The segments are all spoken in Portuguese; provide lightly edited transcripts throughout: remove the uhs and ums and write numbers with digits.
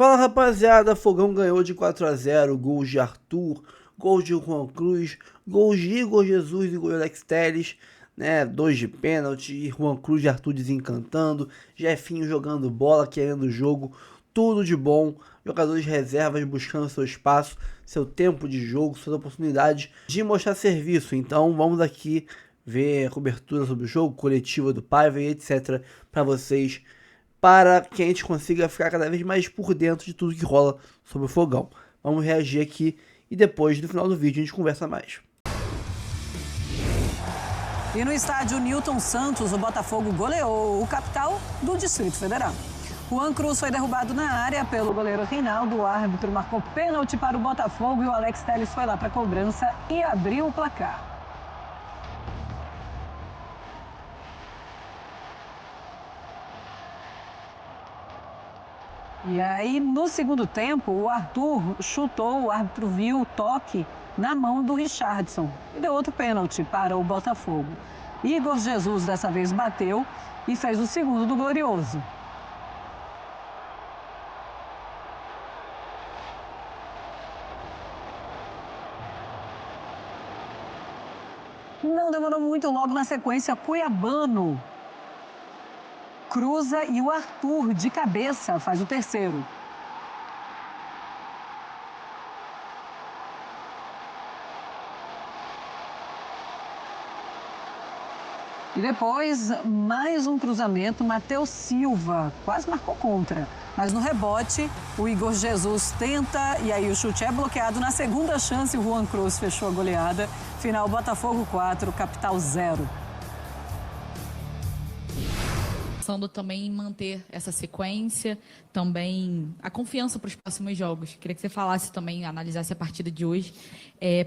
Fala rapaziada, Fogão ganhou de 4-0, gols de Arthur, gols de Juan Cruz, gols de Igor Jesus e gol de Alex Telles, né? 2 de pênalti, Juan Cruz e Arthur desencantando, Jefinho jogando bola, querendo o jogo, tudo de bom, jogadores reservas buscando seu espaço, seu tempo de jogo, suas oportunidades de mostrar serviço. Então vamos aqui ver a cobertura sobre o jogo, coletiva do Paiva e etc. para vocês, para que a gente consiga ficar cada vez mais por dentro de tudo que rola sobre o Fogão. Vamos reagir aqui e depois, no final do vídeo, a gente conversa mais. E no estádio Newton Santos, o Botafogo goleou o capital do Distrito Federal. Juan Cruz foi derrubado na área pelo goleiro Reinaldo. O árbitro marcou pênalti para o Botafogo e o Alex Telles foi lá para a cobrança e abriu o placar. E aí, no segundo tempo, o Arthur chutou, o árbitro viu o toque na mão do Richardson e deu outro pênalti para o Botafogo. Igor Jesus dessa vez bateu e fez o segundo do Glorioso. Não demorou muito, logo na sequência, Cuiabano cruza e o Arthur, de cabeça, faz o terceiro. E depois, mais um cruzamento, Matheus Silva quase marcou contra. Mas no rebote, o Igor Jesus tenta e aí o chute é bloqueado. Na segunda chance, o Juan Cruz fechou a goleada. Final, Botafogo 4, Capital 0. Pensando também em manter essa sequência, também a confiança para os próximos jogos. Queria que você falasse também, analisasse a partida de hoje,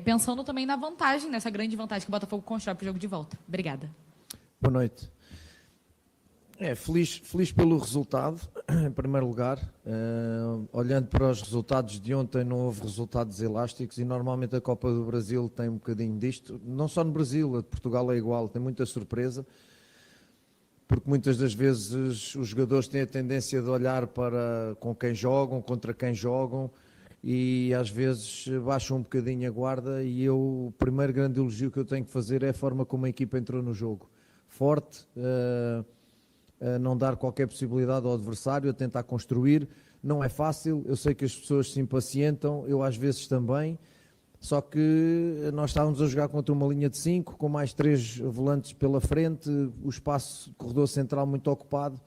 pensando também na vantagem, nessa grande vantagem que o Botafogo constrói para o jogo de volta. Obrigada. Boa noite. Feliz pelo resultado, em primeiro lugar. Olhando para os resultados de ontem, não houve resultados elásticos e normalmente a Copa do Brasil tem um bocadinho disto. Não só no Brasil, a de Portugal é igual, tem muita surpresa. Porque muitas das vezes os jogadores têm a tendência de olhar para com quem jogam, contra quem jogam e às vezes baixam um bocadinho a guarda e o primeiro grande elogio que eu tenho que fazer é a forma como a equipa entrou no jogo. Forte, a não dar qualquer possibilidade ao adversário, a tentar construir. Não é fácil, eu sei que as pessoas se impacientam, eu às vezes também. Só que nós estávamos a jogar contra uma linha de 5, com mais 3 volantes pela frente, o espaço, corredor central muito ocupado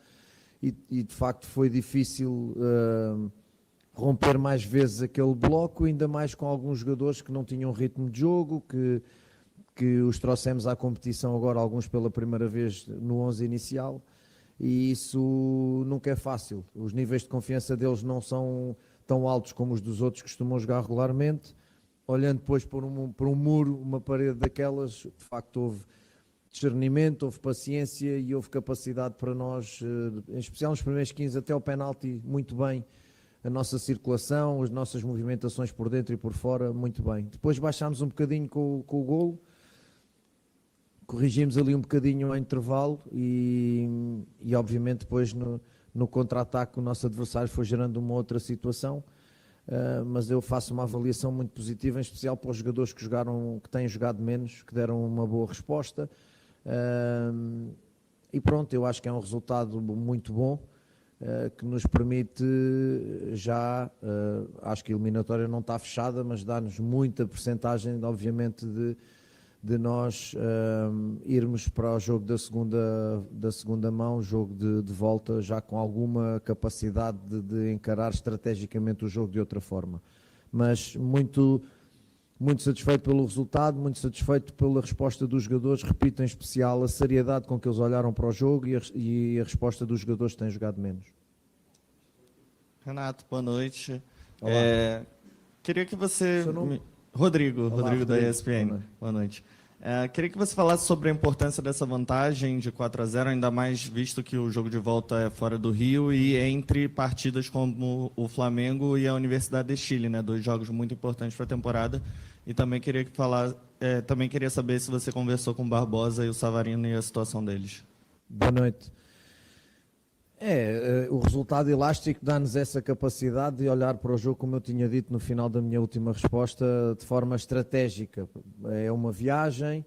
e de facto foi difícil romper mais vezes aquele bloco, ainda mais com alguns jogadores que não tinham ritmo de jogo, que os trouxemos à competição agora, alguns pela primeira vez no 11 inicial, e isso nunca é fácil. Os níveis de confiança deles não são tão altos como os dos outros que costumam jogar regularmente. Olhando depois por um muro, uma parede daquelas, de facto houve discernimento, houve paciência e houve capacidade para nós, em especial nos primeiros 15 até o penalti, muito bem. A nossa circulação, as nossas movimentações por dentro e por fora, muito bem. Depois baixámos um bocadinho com o golo, corrigimos ali um bocadinho ao intervalo e obviamente depois no contra-ataque o nosso adversário foi gerando uma outra situação. Mas eu faço uma avaliação muito positiva, em especial para os jogadores que têm jogado menos, que deram uma boa resposta. E pronto, eu acho que é um resultado muito bom, que nos permite já, acho que a eliminatória não está fechada, mas dá-nos muita percentagem, obviamente, de nós irmos para o jogo da segunda mão, jogo de volta, já com alguma capacidade de encarar estrategicamente o jogo de outra forma. Mas muito satisfeito pelo resultado, muito satisfeito pela resposta dos jogadores, repito, em especial a seriedade com que eles olharam para o jogo e a resposta dos jogadores que têm jogado menos. Renato, boa noite. Queria que você... Rodrigo da ESPN. Boa noite. Queria que você falasse sobre a importância dessa vantagem de 4-0, ainda mais visto que o jogo de volta é fora do Rio e entre partidas como o Flamengo e a Universidade de Chile, né? 2 jogos muito importantes para a temporada. E também queria saber se você conversou com o Barbosa e o Savarino e a situação deles. Boa noite. O resultado elástico dá-nos essa capacidade de olhar para o jogo, como eu tinha dito no final da minha última resposta, de forma estratégica. É uma viagem,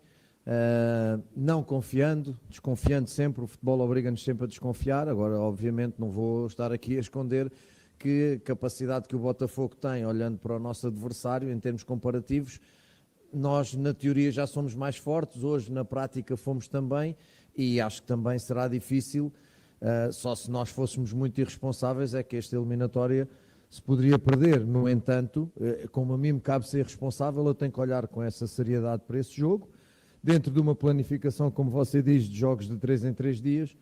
não confiando, desconfiando sempre, o futebol obriga-nos sempre a desconfiar. Agora, obviamente, não vou estar aqui a esconder que a capacidade que o Botafogo tem, olhando para o nosso adversário, em termos comparativos, nós, na teoria, já somos mais fortes, hoje, na prática, fomos também, e acho que também será difícil. Só se nós fôssemos muito irresponsáveis é que esta eliminatória se poderia perder. No entanto, como a mim me cabe ser responsável, eu tenho que olhar com essa seriedade para esse jogo, dentro de uma planificação, como você diz, de jogos de 3 em 3 dias,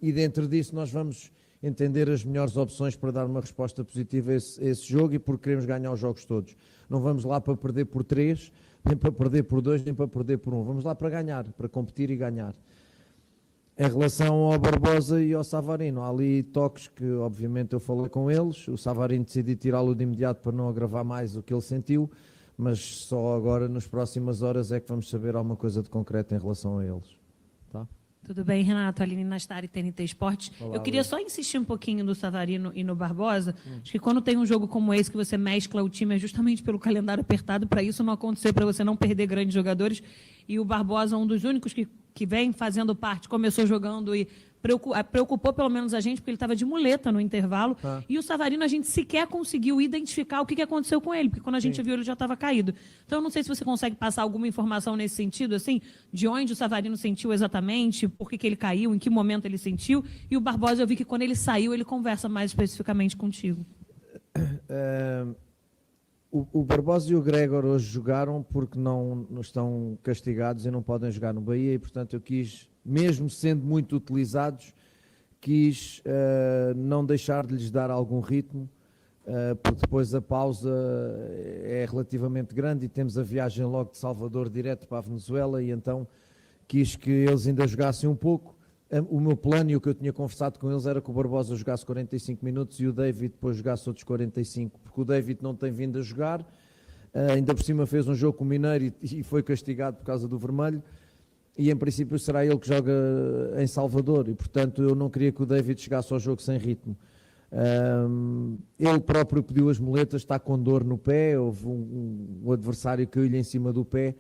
e dentro disso nós vamos entender as melhores opções para dar uma resposta positiva a esse jogo, e porque queremos ganhar os jogos todos. Não vamos lá para perder por 3, nem para perder por 2, nem para perder por 1. Vamos lá para ganhar, para competir e ganhar. Em relação ao Barbosa e ao Savarino, há ali toques que, obviamente, eu falei com eles. O Savarino decidi tirá-lo de imediato para não agravar mais o que ele sentiu, mas só agora, nas próximas horas, é que vamos saber alguma coisa de concreto em relação a eles. Tá? Tudo bem, Renato? Aline Nastari, TNT Esportes. Olá, eu queria só insistir um pouquinho no Savarino e no Barbosa. Acho que quando tem um jogo como esse, que você mescla o time, é justamente pelo calendário apertado, para isso não acontecer, para você não perder grandes jogadores. E o Barbosa, um dos únicos que vem fazendo parte, começou jogando e preocupou pelo menos a gente, porque ele estava de muleta no intervalo. E o Savarino, a gente sequer conseguiu identificar o que aconteceu com ele, porque quando a gente viu, ele já estava caído. Então, eu não sei se você consegue passar alguma informação nesse sentido, assim, de onde o Savarino sentiu exatamente, por que ele caiu, em que momento ele sentiu. E o Barbosa, eu vi que quando ele saiu, ele conversa mais especificamente contigo. O Barbosa e o Gregor hoje jogaram porque não estão castigados e não podem jogar no Bahia, e portanto eu quis, mesmo sendo muito utilizados, quis não deixar de lhes dar algum ritmo, porque depois a pausa é relativamente grande e temos a viagem logo de Salvador direto para a Venezuela, e então quis que eles ainda jogassem um pouco. O meu plano e o que eu tinha conversado com eles era que o Barbosa jogasse 45 minutos e o David depois jogasse outros 45, porque o David não tem vindo a jogar, ainda por cima fez um jogo com o Mineiro e foi castigado por causa do vermelho, e em princípio será ele que joga em Salvador, e portanto eu não queria que o David chegasse ao jogo sem ritmo. Ele próprio pediu as muletas, está com dor no pé, houve um adversário que caiu-lhe em cima do pé.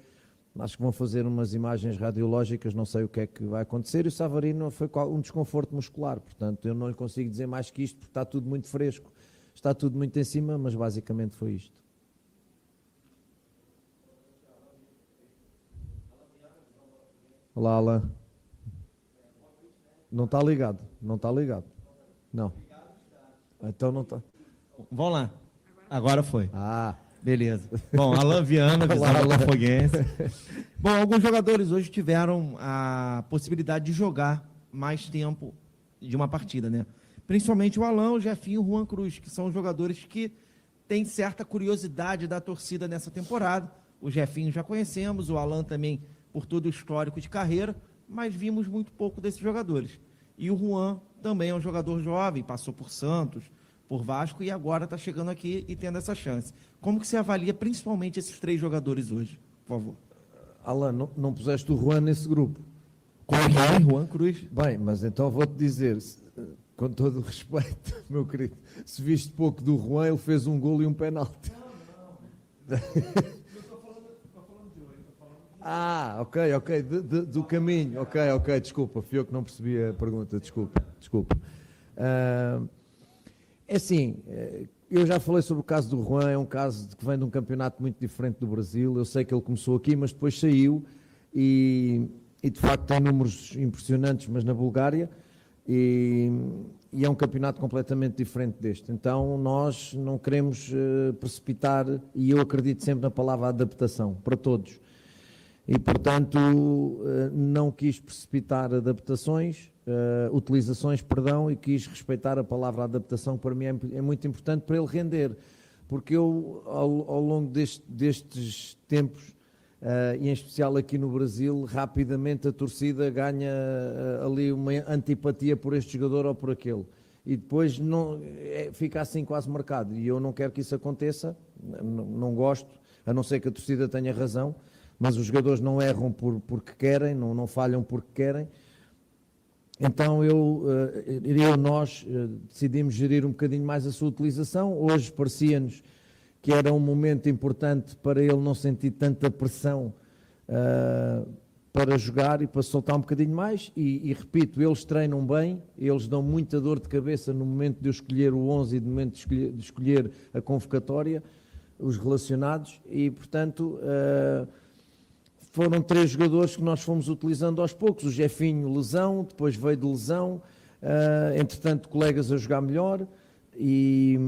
Acho que vão fazer umas imagens radiológicas, não sei o que é que vai acontecer. E o Savarino foi um desconforto muscular, portanto eu não lhe consigo dizer mais que isto, porque está tudo muito fresco, está tudo muito em cima, mas basicamente foi isto. Olá, Alain. Não está ligado, não está ligado. Não. Então não está. Vamos lá. Agora foi. Beleza. Bom, Alain Viana, visão botafoguense. Bom, alguns jogadores hoje tiveram a possibilidade de jogar mais tempo de uma partida, né? Principalmente o Alain, o Jefinho e o Juan Cruz, que são jogadores que têm certa curiosidade da torcida nessa temporada. O Jefinho já conhecemos, o Alain também por todo o histórico de carreira, mas vimos muito pouco desses jogadores. E o Juan também é um jogador jovem, passou por Santos, por Vasco, e agora está chegando aqui e tendo essa chance. Como que você avalia principalmente esses 3 jogadores hoje, por favor? Alan, não puseste o Juan nesse grupo? Juan Cruz. Bem, mas então vou-te dizer, com todo o respeito, meu querido, se viste pouco do Juan, ele fez um golo e um penalti. Não. Ok, do caminho, ok, desculpa, fui eu que não percebi a pergunta, desculpa. É assim, eu já falei sobre o caso do Juan, é um caso que vem de um campeonato muito diferente do Brasil. Eu sei que ele começou aqui, mas depois saiu e de facto tem números impressionantes, mas na Bulgária, e é um campeonato completamente diferente deste. Então nós não queremos precipitar, e eu acredito sempre na palavra adaptação, para todos. E portanto não quis precipitar utilizações, e quis respeitar a palavra adaptação, que para mim é muito importante para ele render, porque eu, ao longo destes tempos, e em especial aqui no Brasil, rapidamente a torcida ganha ali uma antipatia por este jogador ou por aquele, e depois fica assim quase marcado, e eu não quero que isso aconteça, não gosto, a não ser que a torcida tenha razão, mas os jogadores não erram porque querem, não falham porque querem. Então nós decidimos gerir um bocadinho mais a sua utilização. Hoje parecia-nos que era um momento importante para ele não sentir tanta pressão para jogar e para soltar um bocadinho mais. E repito, eles treinam bem, eles dão muita dor de cabeça no momento de eu escolher o 11 e no momento de escolher a convocatória, os relacionados, e portanto foram 3 jogadores que nós fomos utilizando aos poucos. O Jefinho, lesão, depois veio de lesão, entretanto colegas a jogar melhor, e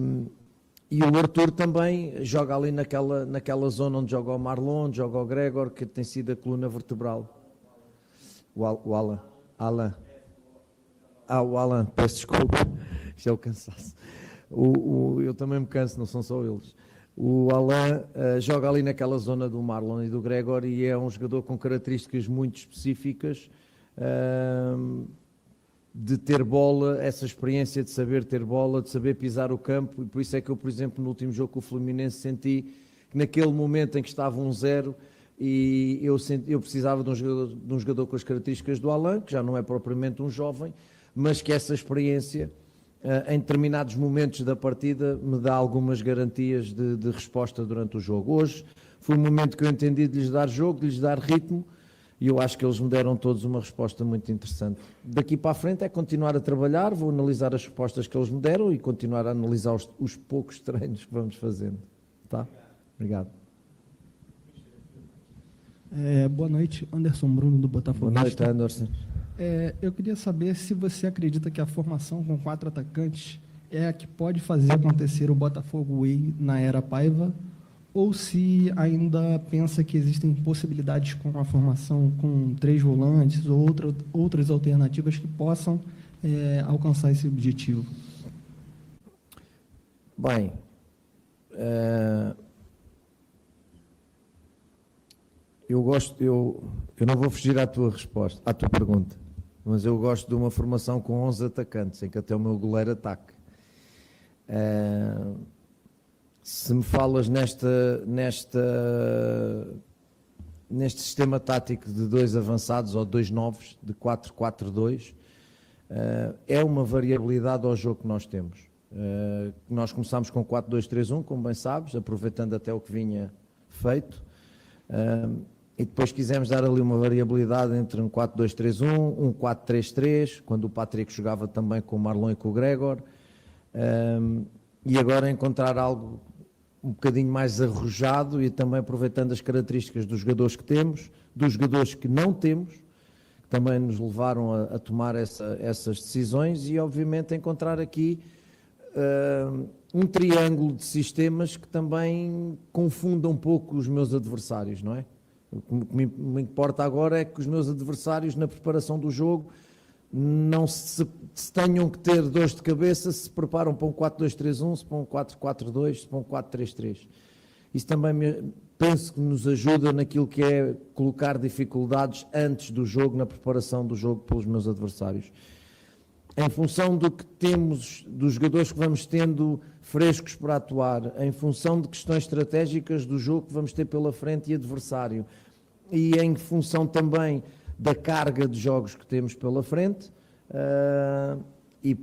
o Arthur também joga ali naquela zona onde joga o Marlon, onde joga o Gregor, que tem sido a coluna vertebral. O Alan, peço desculpa, isto é o cansaço. Eu também me canso, não são só eles. O Alan joga ali naquela zona do Marlon e do Gregor, e é um jogador com características muito específicas, de ter bola, essa experiência de saber ter bola, de saber pisar o campo, e por isso é que eu, por exemplo, no último jogo com o Fluminense, senti que naquele momento em que estava 1-0, e eu precisava de um jogador com as características do Alan, que já não é propriamente um jovem, mas que essa experiência, em determinados momentos da partida, me dá algumas garantias de resposta durante o jogo. Hoje foi um momento que eu entendi de lhes dar jogo, de lhes dar ritmo, e eu acho que eles me deram todos uma resposta muito interessante. Daqui para a frente é continuar a trabalhar, vou analisar as respostas que eles me deram e continuar a analisar os poucos treinos que vamos fazendo. Tá? Obrigado. Boa noite, Anderson Bruno, do Botafogo. Boa noite, Anderson. Eu queria saber se você acredita que a formação com 4 atacantes é a que pode fazer acontecer o Botafogo Way na era Paiva, ou se ainda pensa que existem possibilidades com a formação com 3 volantes ou outras alternativas que possam alcançar esse objetivo. Bem, eu não vou fugir à tua resposta, à tua pergunta, mas eu gosto de uma formação com 11 atacantes, em que até o meu goleiro ataque. Se me falas neste sistema tático de 2 avançados ou 2 novos, de 4-4-2, é uma variabilidade ao jogo que nós temos. Nós começámos com 4-2-3-1, como bem sabes, aproveitando até o que vinha feito, e depois quisemos dar ali uma variabilidade entre um 4-2-3-1, um 4-3-3, quando o Patrick jogava também com o Marlon e com o Gregor, e agora encontrar algo um bocadinho mais arrojado e também aproveitando as características dos jogadores que temos, dos jogadores que não temos, que também nos levaram a tomar essas decisões, e obviamente encontrar aqui um triângulo de sistemas que também confunda um pouco os meus adversários, não é? O que me importa agora é que os meus adversários na preparação do jogo não se tenham que ter dores de cabeça se preparam para um 4-2-3-1, se para um 4-4-2, se para um 4-3-3. Isso também penso que nos ajuda naquilo que é colocar dificuldades antes do jogo, na preparação do jogo pelos meus adversários. Em função do que temos, dos jogadores que vamos tendo frescos para atuar, em função de questões estratégicas do jogo que vamos ter pela frente e adversário, e em função também da carga de jogos que temos pela frente, e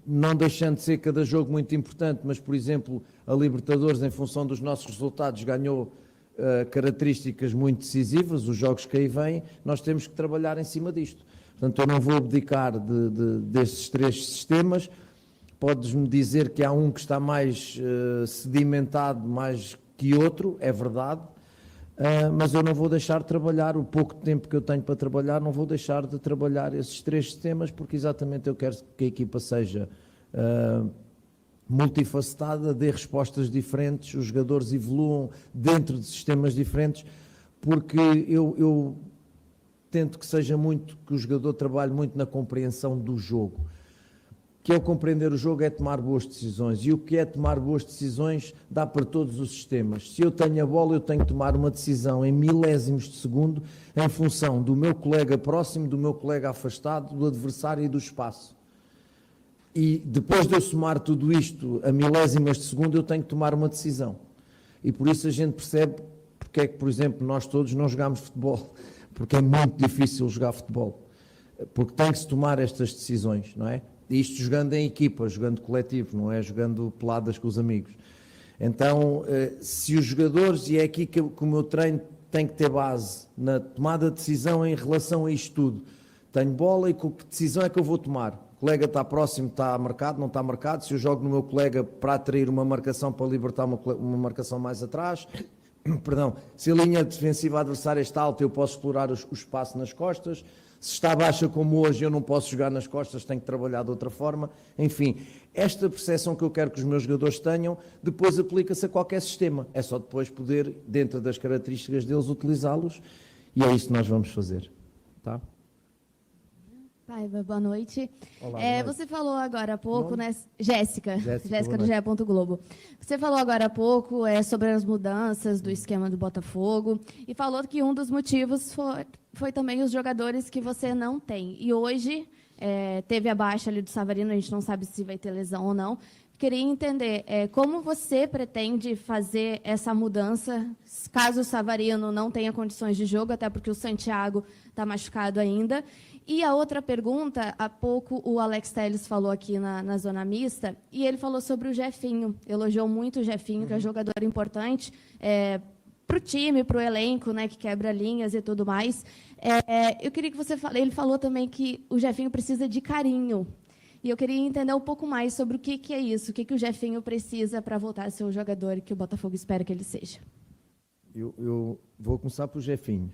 não deixando de ser cada jogo muito importante, mas, por exemplo, a Libertadores, em função dos nossos resultados, ganhou características muito decisivas, os jogos que aí vêm, nós temos que trabalhar em cima disto. Portanto, eu não vou abdicar destes 3 sistemas. Podes-me dizer que há um que está mais sedimentado mais que outro, é verdade, mas eu não vou deixar de trabalhar, o pouco tempo que eu tenho para trabalhar, não vou deixar de trabalhar esses 3 sistemas, porque exatamente eu quero que a equipa seja multifacetada, dê respostas diferentes, os jogadores evoluam dentro de sistemas diferentes, porque eu tento que seja muito, que o jogador trabalhe muito na compreensão do jogo. Que é o compreender o jogo, é tomar boas decisões, e o que é tomar boas decisões dá para todos os sistemas. Se eu tenho a bola, eu tenho que tomar uma decisão em milésimos de segundo, em função do meu colega próximo, do meu colega afastado, do adversário e do espaço. E depois de eu somar tudo isto a milésimas de segundo, eu tenho que tomar uma decisão. E por isso a gente percebe porque é que, por exemplo, nós todos não jogamos futebol, porque é muito difícil jogar futebol. porque tem que se tomar estas decisões, não é? Isto jogando em equipa, jogando coletivo, não é jogando peladas com os amigos. Então, se os jogadores, e é aqui que o meu treino tem que ter base, na tomada de decisão em relação a isto tudo. Tenho bola e que decisão é que eu vou tomar? O colega está próximo, está marcado, não está marcado. Se eu jogo no meu colega para atrair uma marcação, para libertar uma marcação mais atrás, perdão, se a linha defensiva adversária está alta, eu posso explorar o espaço nas costas. Se está baixa como hoje, eu não posso jogar nas costas, tenho que trabalhar de outra forma. Enfim, esta percepção que eu quero que os meus jogadores tenham, depois aplica-se a qualquer sistema. É só depois poder, dentro das características deles, utilizá-los, e é isso que nós vamos fazer. Tá? Paiva, boa noite. Olá, boa noite. Você falou agora há pouco, Não? né? Jéssica do GE. Globo. Você falou agora há pouco sobre as mudanças do esquema do Botafogo e falou que um dos motivos foi também os jogadores que você não tem. E hoje teve a baixa ali do Savarino, a gente não sabe se vai ter lesão ou não. Queria entender como você pretende fazer essa mudança, caso o Savarino não tenha condições de jogo, até porque o Santiago está machucado ainda. E a outra pergunta, há pouco o Alex Telles falou aqui na zona mista, e ele falou sobre o Jefinho, elogiou muito o Jefinho, que é um jogador importante para o time, para o elenco, né, que quebra linhas e tudo mais. Eu queria que você fale, ele falou também que o Jefinho precisa de carinho. E eu queria entender um pouco mais sobre o que é isso, o que o Jefinho precisa para voltar a ser o jogador que o Botafogo espera que ele seja. Eu vou começar pelo Jefinho.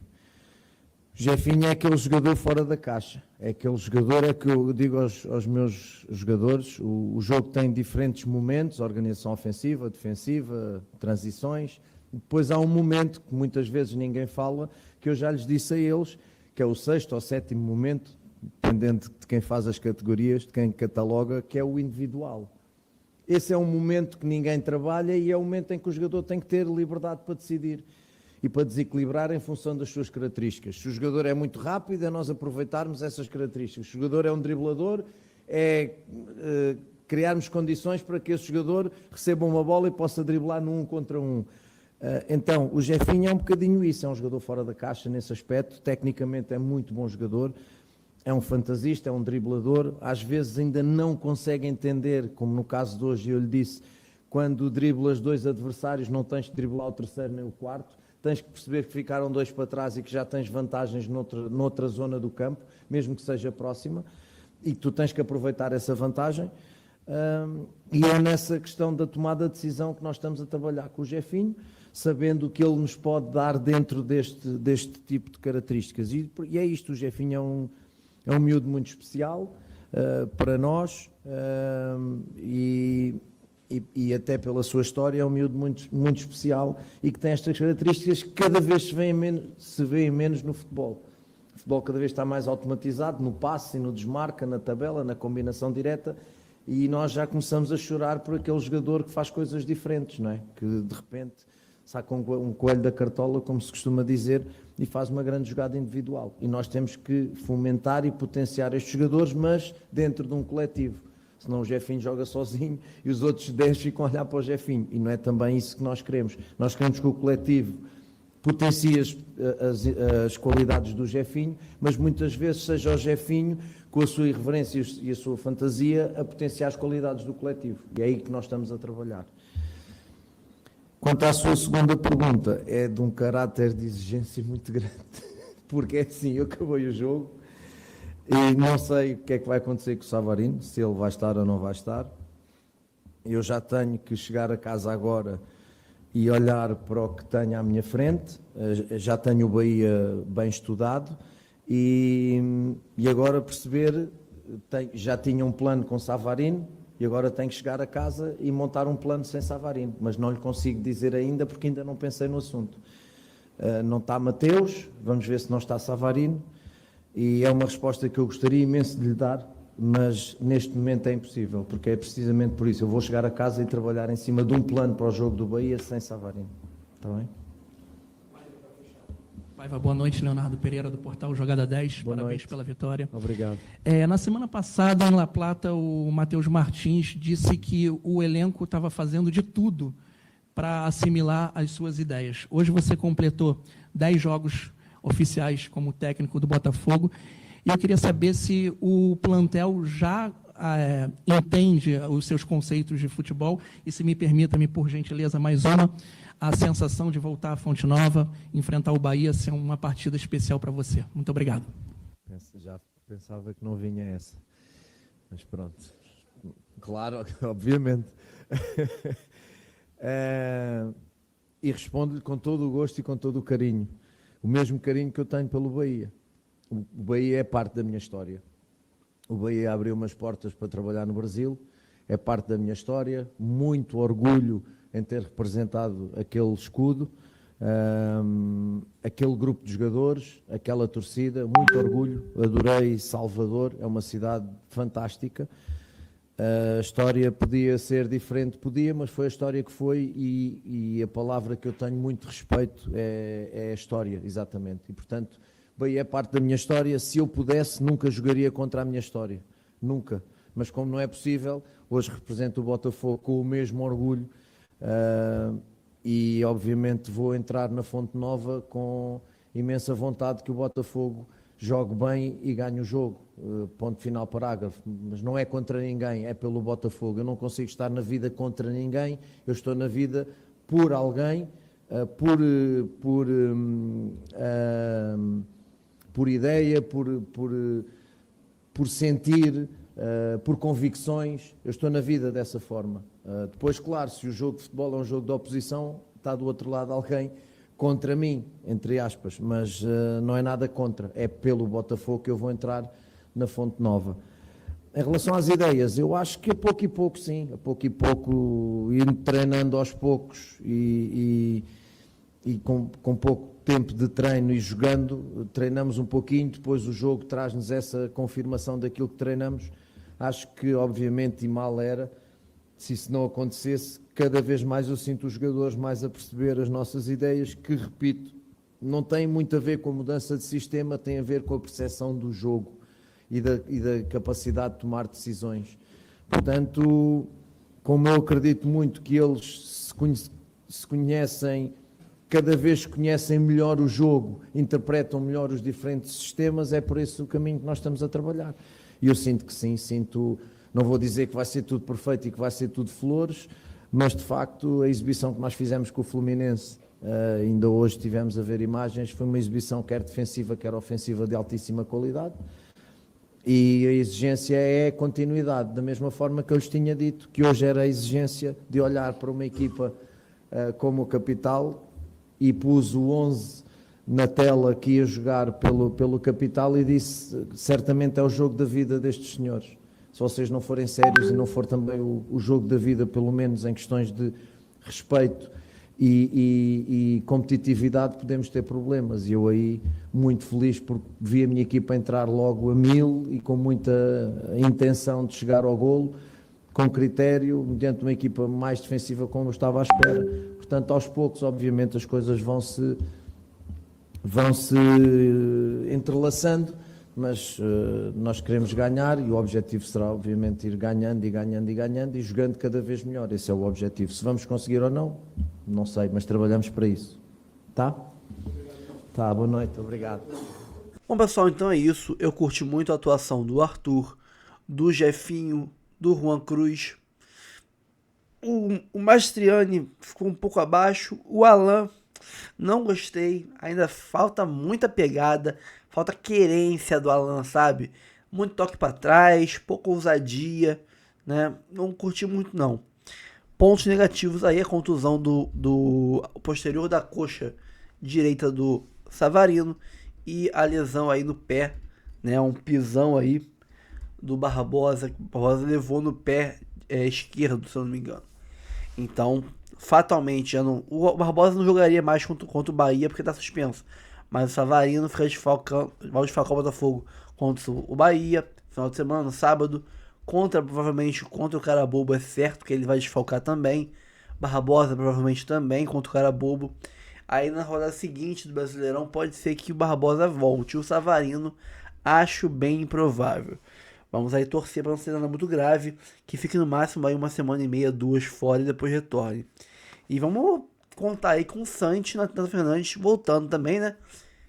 O Jefinho é aquele jogador fora da caixa. É aquele jogador, que eu digo aos meus jogadores, o jogo tem diferentes momentos, organização ofensiva, defensiva, transições. Depois há um momento, que muitas vezes ninguém fala, que eu já lhes disse a eles, que é o 6º ou 7º momento, dependendo de quem faz as categorias, de quem cataloga, que é o individual. Esse é um momento que ninguém trabalha e é o momento em que o jogador tem que ter liberdade para decidir e para desequilibrar em função das suas características. Se o jogador é muito rápido, é nós aproveitarmos essas características. Se o jogador é um driblador, criarmos condições para que esse jogador receba uma bola e possa driblar no 1 contra 1. Então, o Jefinho é um bocadinho isso, é um jogador fora da caixa nesse aspecto, tecnicamente é muito bom jogador, é um fantasista, é um driblador, às vezes ainda não consegue entender, como no caso de hoje eu lhe disse, quando driblas 2 adversários não tens que driblar o 3º nem o 4º, tens que perceber que ficaram 2 para trás e que já tens vantagens noutra zona do campo, mesmo que seja próxima, e que tu tens que aproveitar essa vantagem. E é nessa questão da tomada de decisão que nós estamos a trabalhar com o Jefinho, sabendo o que ele nos pode dar dentro deste tipo de características. E é isto, o Jefinho é um miúdo muito especial para nós e até pela sua história é um miúdo muito, muito especial e que tem estas características que cada vez se vêem menos no futebol. O futebol cada vez está mais automatizado no passe, no desmarca, na tabela, na combinação direta, e nós já começamos a chorar por aquele jogador que faz coisas diferentes, não é? Que de repente saca um coelho da cartola, como se costuma dizer, e faz uma grande jogada individual. E nós temos que fomentar e potenciar estes jogadores, mas dentro de um coletivo. Senão o Jefinho joga sozinho e os outros 10 ficam a olhar para o Jefinho. E não é também isso que nós queremos. Nós queremos que o coletivo potencie as qualidades do Jefinho, mas muitas vezes seja o Jefinho, com a sua irreverência e a sua fantasia, a potenciar as qualidades do coletivo. E é aí que nós estamos a trabalhar. Quanto à sua segunda pergunta, é de um caráter de exigência muito grande. Porque é assim, eu acabei o jogo e não sei o que é que vai acontecer com o Savarino, se ele vai estar ou não vai estar. Eu já tenho que chegar a casa agora e olhar para o que tenho à minha frente. Já tenho o Bahia bem estudado e agora perceber, já tinha um plano com Savarino e agora tenho que chegar a casa e montar um plano sem Savarino, mas não lhe consigo dizer ainda porque ainda não pensei no assunto. Não está Mateus, vamos ver se não está Savarino. E é uma resposta que eu gostaria imenso de lhe dar, mas neste momento é impossível, porque é precisamente por isso. Eu vou chegar a casa e trabalhar em cima de um plano para o jogo do Bahia sem Savarino. Está bem? Paiva, boa noite, Leonardo Pereira, do portal Jogada 10. Boa Parabéns noite. pela vitória. Obrigado. Na semana passada, em La Plata, o Matheus Martins disse que o elenco estava fazendo de tudo para assimilar as suas ideias. Hoje você completou 10 jogos oficiais como técnico do Botafogo E eu queria saber se o plantel já entende os seus conceitos de futebol e se me permita-me, por gentileza, mais uma, a sensação de voltar à Fonte Nova, enfrentar o Bahia, ser uma partida especial para você. Muito obrigado. Já pensava que não vinha essa, mas pronto. Claro, obviamente. E respondo-lhe com todo o gosto e com todo o carinho. O mesmo carinho que eu tenho pelo Bahia. O Bahia é parte da minha história. O Bahia abriu umas portas para trabalhar no Brasil, é parte da minha história, muito orgulho em ter representado aquele escudo, aquele grupo de jogadores, aquela torcida, muito orgulho, adorei Salvador, é uma cidade fantástica. A história podia ser diferente, podia, mas foi a história que foi e a palavra que eu tenho muito respeito é a história, exatamente. E, portanto, Bahia é parte da minha história. Se eu pudesse, nunca jogaria contra a minha história. Nunca. Mas como não é possível, hoje represento o Botafogo com o mesmo orgulho e, obviamente, vou entrar na Fonte Nova com imensa vontade que o Botafogo jogue bem e ganhe o jogo. Ponto final, parágrafo. Mas não é contra ninguém, é pelo Botafogo. Eu não consigo estar na vida contra ninguém, eu estou na vida por alguém, por ideia, por sentir, por convicções. Eu estou na vida dessa forma. Depois, claro, se o jogo de futebol é um jogo de oposição, está do outro lado alguém contra mim, entre aspas, mas não é nada contra, é pelo Botafogo que eu vou entrar na Fonte Nova. Em relação às ideias, eu acho que a pouco e pouco, sim, a pouco e pouco, indo treinando aos poucos e com pouco tempo de treino e jogando, treinamos um pouquinho, depois o jogo traz-nos essa confirmação daquilo que treinamos. Acho que, obviamente, e mal era, se isso não acontecesse, cada vez mais eu sinto os jogadores mais a perceber as nossas ideias, que, repito, não tem muito a ver com a mudança de sistema, tem a ver com a percepção do jogo e da capacidade de tomar decisões. Portanto, como eu acredito muito que eles se conhecem, cada vez conhecem melhor o jogo, interpretam melhor os diferentes sistemas, é por esse o caminho que nós estamos a trabalhar. E eu sinto que sim, não vou dizer que vai ser tudo perfeito e que vai ser tudo flores, mas de facto a exibição que nós fizemos com o Fluminense, ainda hoje tivemos a ver imagens, foi uma exibição quer defensiva, quer ofensiva de altíssima qualidade, e a exigência é continuidade, da mesma forma que eu lhes tinha dito, que hoje era a exigência de olhar para uma equipa como o Capital, e pus o 11 na tela que ia jogar pelo Capital e disse, certamente é o jogo da vida destes senhores. Se vocês não forem sérios e não for também o jogo da vida, pelo menos em questões de respeito e competitividade, podemos ter problemas. E eu aí, muito feliz, porque vi a minha equipa entrar logo a 1000 e com muita intenção de chegar ao golo, com critério, mediante uma equipa mais defensiva como eu estava à espera. Portanto, aos poucos, obviamente, as coisas vão-se entrelaçando, mas nós queremos ganhar e o objetivo será, obviamente, ir ganhando e jogando cada vez melhor. Esse é o objetivo. Se vamos conseguir ou não, não sei, mas trabalhamos para isso. Tá? Tá, boa noite, obrigado. Bom, pessoal, então é isso. Eu curti muito a atuação do Arthur, do Jefinho, do Juan Cruz. O Mastriani ficou um pouco abaixo. O Alan, não gostei. Ainda falta muita pegada, falta querência do Alan, sabe? Muito toque para trás, pouca ousadia, né? Não curti muito, não. Pontos negativos aí, a contusão do posterior da coxa direita do Savarino e a lesão aí no pé, né? Um pisão aí do Barbosa, que o Barbosa levou no pé esquerdo, se eu não me engano. Então, fatalmente, o Barbosa não jogaria mais contra o Bahia porque está suspenso. Mas o Savarino vai desfalcar o Botafogo contra o Bahia, final de semana, no sábado. Provavelmente contra o Carabobo, é certo que ele vai desfalcar também. Barbosa provavelmente também contra o Carabobo. Aí na rodada seguinte do Brasileirão pode ser que o Barbosa volte. O Savarino acho bem improvável. Vamos aí torcer para não ser nada muito grave, que fique no máximo aí 1 semana e meia, 2 fora e depois retorne. E vamos contar aí com o Santos, Nathan Fernandes voltando também, né?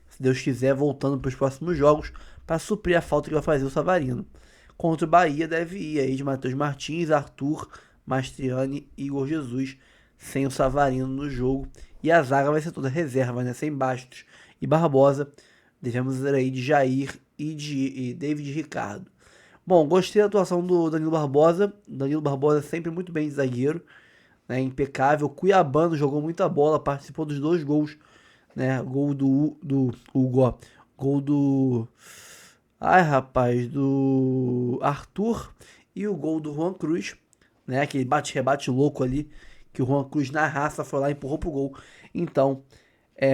Se Deus quiser, voltando para os próximos jogos, para suprir a falta que vai fazer o Savarino. Contra o Bahia deve ir aí de Matheus Martins, Arthur, Mastriani e Igor Jesus, sem o Savarino no jogo. E a zaga vai ser toda reserva, né? Sem Bastos e Barbosa. Devemos ver aí de Jair e David Ricardo. Bom, gostei da atuação do Danilo Barbosa. Danilo Barbosa sempre muito bem de zagueiro, né? Impecável. Cuiabano jogou muita bola, participou dos 2 gols, né? Gol do Hugo, gol do... Ai, rapaz, do Arthur e o gol do Juan Cruz, né? Aquele bate-rebate louco ali, que o Juan Cruz na raça foi lá e empurrou pro gol. Então,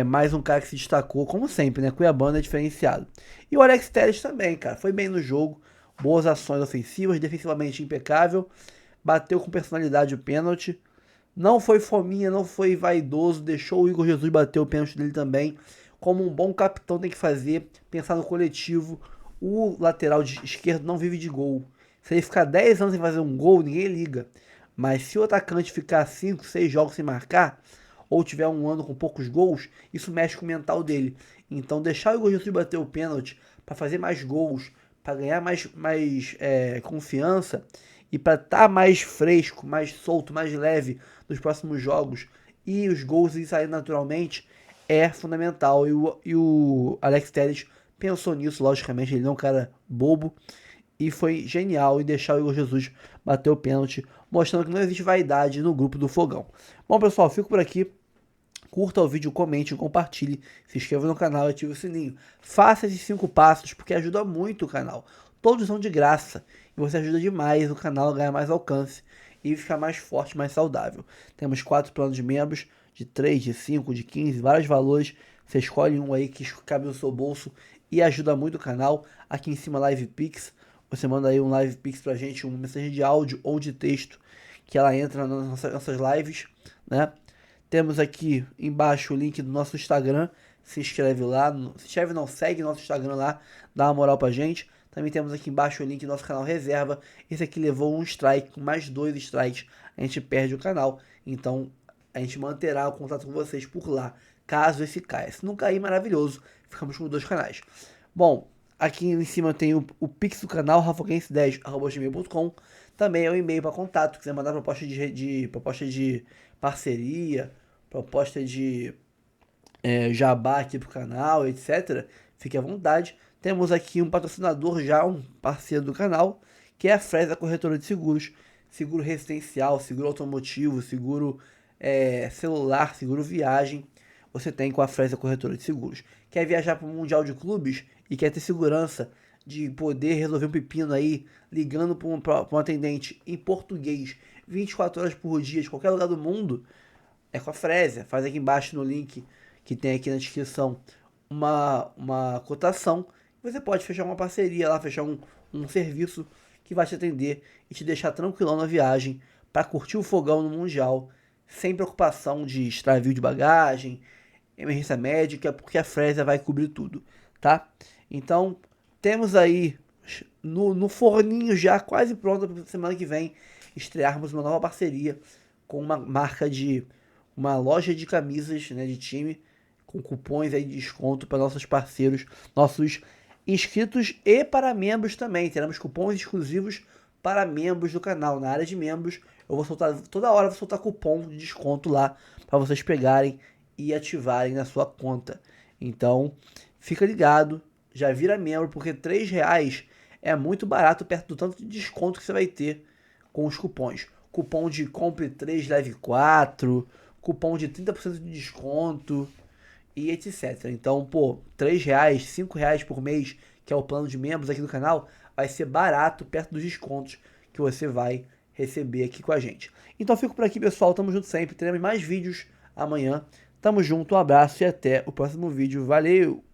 mais um cara que se destacou, como sempre, né? Cuiabano é diferenciado. E o Alex Telles também, cara, foi bem no jogo, boas ações ofensivas, defensivamente impecável, bateu com personalidade o pênalti, não foi fominha, não foi vaidoso, deixou o Igor Jesus bater o pênalti dele também, como um bom capitão tem que fazer, pensar no coletivo. O lateral esquerdo não vive de gol. Se ele ficar 10 anos sem fazer um gol, ninguém liga. Mas se o atacante ficar 5, 6 jogos sem marcar, ou tiver um ano com poucos gols, isso mexe com o mental dele. Então deixar o Igor Jesus bater o pênalti para fazer mais gols, para ganhar mais confiança e para estar mais fresco, mais solto, mais leve nos próximos jogos e os gols saírem naturalmente, é fundamental. E o Alex Telles pensou nisso, logicamente, ele não é um cara bobo, e foi genial em deixar o Igor Jesus bater o pênalti, mostrando que não existe vaidade no grupo do Fogão. Bom, pessoal, fico por aqui. Curta o vídeo, comente, compartilhe, se inscreva no canal e ative o sininho. Faça esses 5 passos, porque ajuda muito o canal. Todos são de graça, e você ajuda demais o canal a ganhar mais alcance e ficar mais forte, mais saudável. Temos 4 planos de membros, de 3, de 5, de 15, vários valores. Você escolhe um aí que cabe no seu bolso e ajuda muito o canal. Aqui em cima, Live Pix. Você manda aí um Live Pix pra gente, uma mensagem de áudio ou de texto, que ela entra nas nossas lives, né? Temos aqui embaixo o link do nosso Instagram. Se inscreve lá. Se inscreve não, segue nosso Instagram lá. Dá uma moral pra gente. Também temos aqui embaixo o link do nosso canal Reserva. Esse aqui levou um strike. Com mais 2 strikes a gente perde o canal. Então a gente manterá o contato com vocês por lá, caso esse caia. Se não cair, maravilhoso. Ficamos com 2 canais. Bom, aqui em cima tem o Pix do canal, rafoguense10@gmail.com. Também é o e-mail para contato. Se quiser mandar proposta de parceria, proposta de jabá aqui pro canal, etc. Fique à vontade. Temos aqui um patrocinador já, um parceiro do canal, que é a Fresa Corretora de Seguros. Seguro residencial, seguro automotivo, seguro celular, seguro viagem. Você tem com a Fresa Corretora de Seguros. Quer viajar para o Mundial de Clubes e quer ter segurança de poder resolver um pepino aí, ligando para um atendente em português, 24 horas por dia, de qualquer lugar do mundo, é com a Fresa. Faz aqui embaixo no link que tem aqui na descrição uma cotação. Você pode fechar uma parceria lá, fechar um serviço que vai te atender e te deixar tranquilão na viagem para curtir o fogão no Mundial, sem preocupação de extravio de bagagem, emergência médica, porque a Fresa vai cobrir tudo, tá? Então, temos aí no forninho já quase pronto para semana que vem estrearmos uma nova parceria com uma uma loja de camisas, né, de time, com cupons aí de desconto para nossos parceiros, nossos inscritos e para membros também. Teremos cupons exclusivos para membros do canal. Na área de membros, eu vou soltar, toda hora vou soltar cupom de desconto lá para vocês pegarem e ativarem na sua conta. Então, fica ligado, já vira membro, porque R$3 é muito barato perto do tanto de desconto que você vai ter com os cupons. Cupom de compre 3, leve 4, cupom de 30% de desconto e etc. Então, pô, R$3, R$5 por mês, que é o plano de membros aqui do canal, vai ser barato perto dos descontos que você vai receber aqui com a gente. Então, fico por aqui, pessoal. Tamo junto sempre. Teremos mais vídeos amanhã. Tamo junto, um abraço e até o próximo vídeo. Valeu!